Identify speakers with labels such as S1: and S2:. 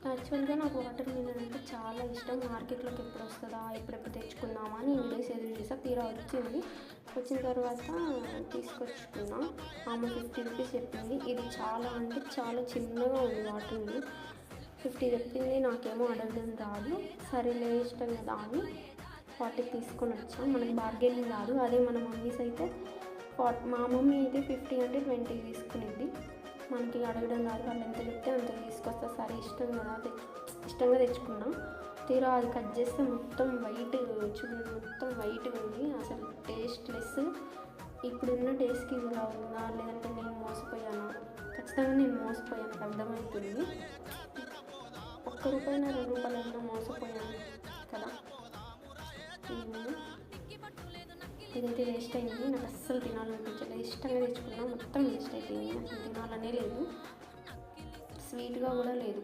S1: యాక్చువల్‌గా నాకు water melon అంటే చాలా ఇష్టం. మార్కెట్‌లోకి ఎప్పుడు వస్తదా? ఎప్పుడెప్పుడు తెచ్చుకుందామా అని ఇన్ని డేస్ ఎదురు చూసా. తీరా వచ్చింది. వచ్చిన తర్వాత తీసుకొచ్చుకున్నా. ఆమె 50 రూపీస్ చెప్పింది. ఇది చాలా అంటే చాలా చిన్నగా ఉంది వాటర్ మిలన్. 50 చెప్పింది. నాకేమో అడగడం రాదు. సరేలే ఇష్టం కదా అని 40కి తీసుకొనొచ్చా. మనకి బార్గెనింగ్ రాదు. అదే మన మమ్మీస్ అయితే మా మమ్మీ అయితే 50 అంటే 20 తీసుకునిద్ది. మనకి అడగడం రాదు. వాళ్ళు ఎంత చెప్తే అంత తీసుకొస్తా. సరే ఇష్టం కదా ఇష్టంగా తెచ్చుకున్నా. తీరా అది కట్ చేస్తే మొత్తం వైట్, చూడండి మొత్తం వైట్గా ఉంది. అసలు టేస్ట్‌లెస్. ఇప్పుడున్న టేస్ట్‌కి ఇలా ఉందా? లేదంటే నేను మోసపోయానా? ఖచ్చితంగా నేను మోసపోయాను. నాకు అర్థమవుతుంది. రూపాయన రూ. 2 మోసపోయాను కదా! ఇదైతే వేస్ట్ అయింది. నాకు అస్సలు తినాలనిపించలేదు. ఇష్టంగా తెచ్చుకున్నా, మొత్తం వేస్ట్ అయిపోయింది. అసలు తినాలనే లేదు. స్వీట్‌గా కూడా లేదు.